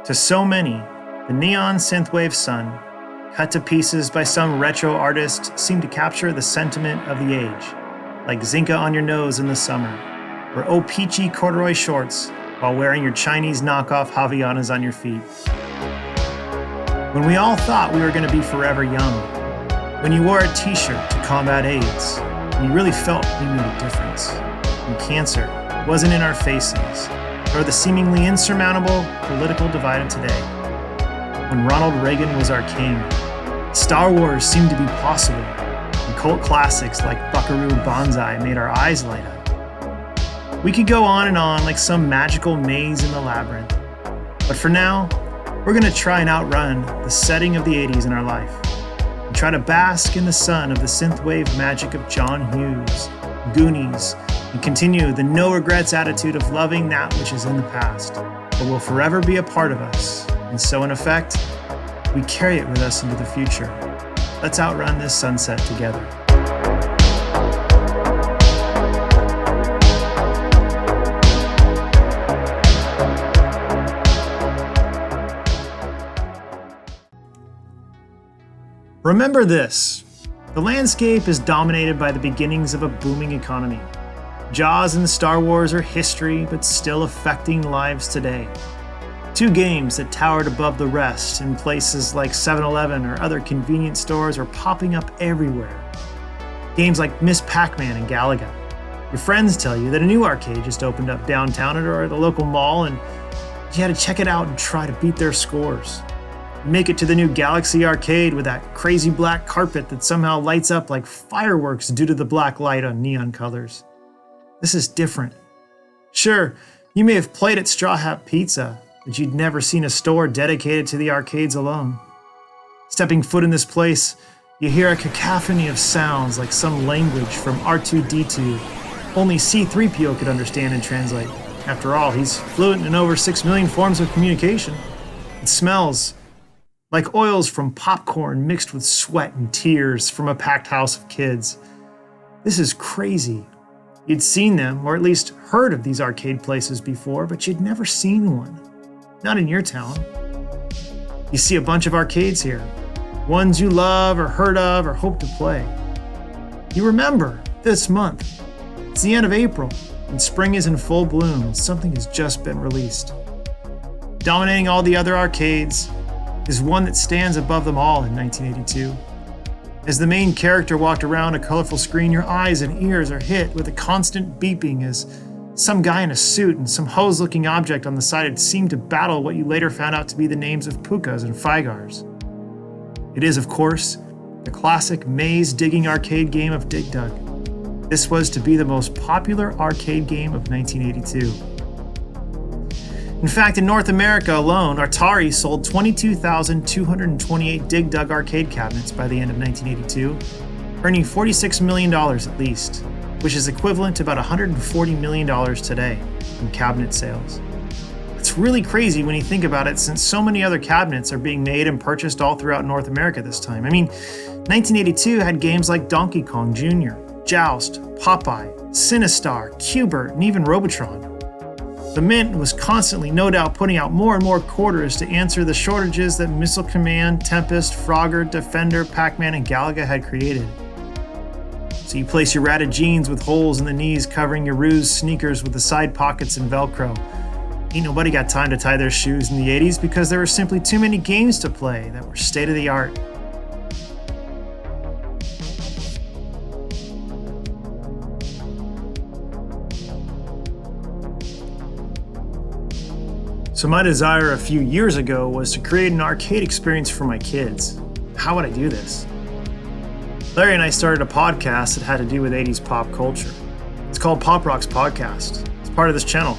To so many, the neon synth-wave sun, cut to pieces by some retro artist, seemed to capture the sentiment of the age, like Zinca on your nose in the summer, or oh peachy corduroy shorts while wearing your Chinese knockoff Havaianas on your feet. When we all thought we were going to be forever young, when you wore a t-shirt to combat AIDS, and you really felt we made a difference, and cancer wasn't in our faces, or the seemingly insurmountable political divide of today. When Ronald Reagan was our king, Star Wars seemed to be possible, and cult classics like Buckaroo Banzai made our eyes light up. We could go on and on like some magical maze in the labyrinth, but for now, we're going to try and outrun the setting of the 80s in our life, and try to bask in the sun of the synthwave magic of John Hughes, Goonies, and continue the no-regrets attitude of loving that which is in the past, but will forever be a part of us. And so in effect, we carry it with us into the future. Let's outrun this sunset together. Remember this, the landscape is dominated by the beginnings of a booming economy. Jaws and Star Wars are history, but still affecting lives today. Two games that towered above the rest in places like 7-Eleven or other convenience stores are popping up everywhere. Games like Miss Pac-Man and Galaga. Your friends tell you that a new arcade just opened up downtown or at a local mall, and you had to check it out and try to beat their scores. Make it to the new Galaxy arcade with that crazy black carpet that somehow lights up like fireworks due to the black light on neon colors. This is different. Sure, you may have played at Straw Hat Pizza, but you'd never seen a store dedicated to the arcades alone. Stepping foot in this place, you hear a cacophony of sounds like some language from R2-D2 only C-3PO could understand and translate. After all, he's fluent in over 6 million forms of communication. It smells like oils from popcorn mixed with sweat and tears from a packed house of kids. This is crazy. You'd seen them, or at least heard of these arcade places before, but you'd never seen one. Not in your town. You see a bunch of arcades here, ones you love or heard of or hope to play. You remember this month. It's the end of April, and spring is in full bloom, and something has just been released. Dominating all the other arcades is one that stands above them all in 1982. As the main character walked around a colorful screen, your eyes and ears are hit with a constant beeping as some guy in a suit and some hose-looking object on the side seemed to battle what you later found out to be the names of Pukas and Figars. It is, of course, the classic maze-digging arcade game of Dig Dug. This was to be the most popular arcade game of 1982. In fact, in North America alone, Atari sold 22,228 Dig Dug arcade cabinets by the end of 1982, earning $46 million at least, which is equivalent to about $140 million today in cabinet sales. It's really crazy when you think about it, since so many other cabinets are being made and purchased all throughout North America this time. I mean, 1982 had games like Donkey Kong Jr., Joust, Popeye, Sinistar, Q*bert, and even Robotron. The Mint was constantly, no doubt, putting out more and more quarters to answer the shortages that Missile Command, Tempest, Frogger, Defender, Pac-Man, and Galaga had created. So you place your ratted jeans with holes in the knees covering your ruse sneakers with the side pockets and Velcro. Ain't nobody got time to tie their shoes in the 80s because there were simply too many games to play that were state-of-the-art. So my desire a few years ago was to create an arcade experience for my kids. How would I do this? Larry and I started a podcast that had to do with 80s pop culture. It's called Pop Rock's Podcast. It's part of this channel.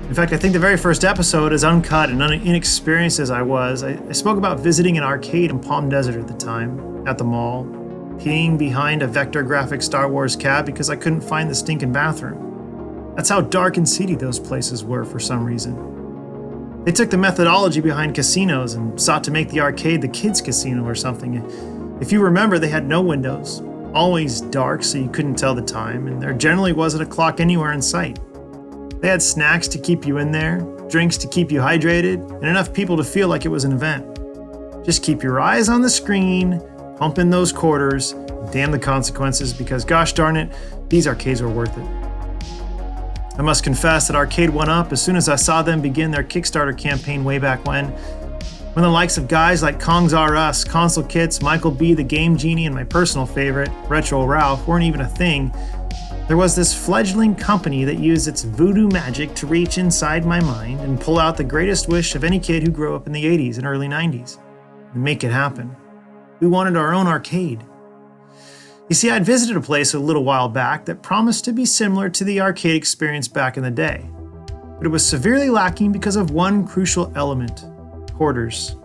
In fact, I think the very first episode, as uncut and inexperienced as I was, I spoke about visiting an arcade in Palm Desert at the time, at the mall, peeing behind a vector graphic Star Wars cab because I couldn't find the stinking bathroom. That's how dark and seedy those places were for some reason. They took the methodology behind casinos and sought to make the arcade the kids' casino or something. If you remember, they had no windows, always dark so you couldn't tell the time, and there generally wasn't a clock anywhere in sight. They had snacks to keep you in there, drinks to keep you hydrated, and enough people to feel like it was an event. Just keep your eyes on the screen, pump in those quarters, damn the consequences, because gosh darn it, these arcades were worth it. I must confess that Arcade went up as soon as I saw them begin their Kickstarter campaign way back when the likes of guys like Kong's R Us, Console Kits, Michael B, the Game Genie, and my personal favorite, Retro Ralph, weren't even a thing. There was this fledgling company that used its voodoo magic to reach inside my mind and pull out the greatest wish of any kid who grew up in the 80s and early 90s and make it happen. We wanted our own arcade. You see, I'd visited a place a little while back that promised to be similar to the arcade experience back in the day, but it was severely lacking because of one crucial element: quarters.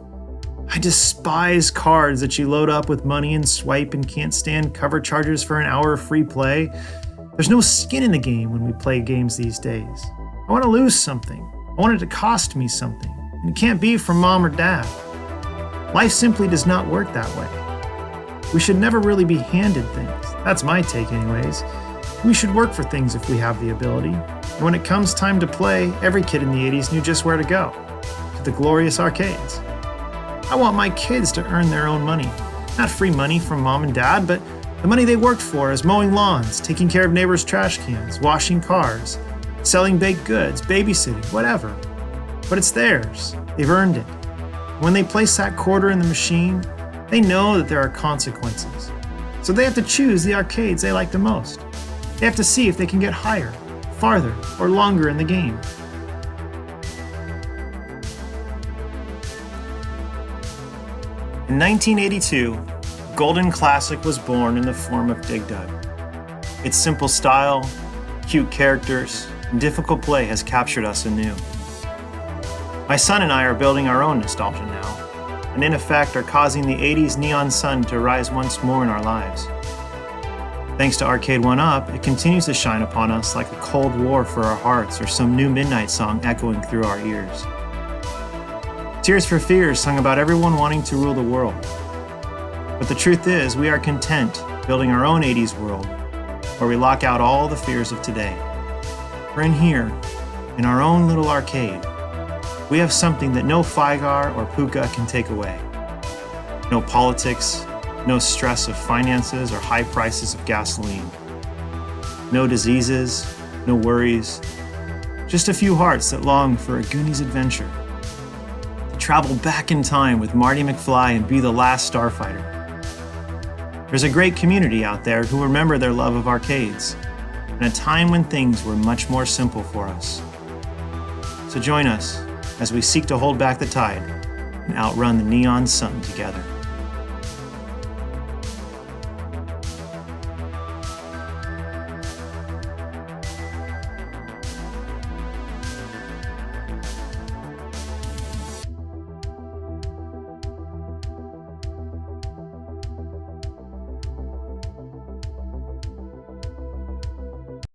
I despise cards that you load up with money and swipe and can't stand cover charges for an hour of free play. There's no skin in the game when we play games these days. I want to lose something. I want it to cost me something, and it can't be from mom or dad. Life simply does not work that way. We should never really be handed things. That's my take anyways. We should work for things if we have the ability. And when it comes time to play, every kid in the 80s knew just where to go. To the glorious arcades. I want my kids to earn their own money. Not free money from mom and dad, but the money they worked for as mowing lawns, taking care of neighbors' trash cans, washing cars, selling baked goods, babysitting, whatever. But it's theirs. They've earned it. When they place that quarter in the machine, they know that there are consequences. So they have to choose the arcades they like the most. They have to see if they can get higher, farther, or longer in the game. In 1982, Golden Classic was born in the form of Dig Dug. Its simple style, cute characters, and difficult play has captured us anew. My son and I are building our own nostalgia now, and in effect are causing the 80s neon sun to rise once more in our lives. Thanks to Arcade 1-Up, it continues to shine upon us like a Cold War for our hearts or some new midnight song echoing through our ears. Tears for Fears sung about everyone wanting to rule the world. But the truth is, we are content building our own 80s world, where we lock out all the fears of today. For in here, in our own little arcade, we have something that no Figar or Puka can take away. No politics, no stress of finances or high prices of gasoline. No diseases, no worries. Just a few hearts that long for a Goonies adventure. To travel back in time with Marty McFly and be the last starfighter. There's a great community out there who remember their love of arcades, in a time when things were much more simple for us. So join us as we seek to hold back the tide and outrun the neon sun together.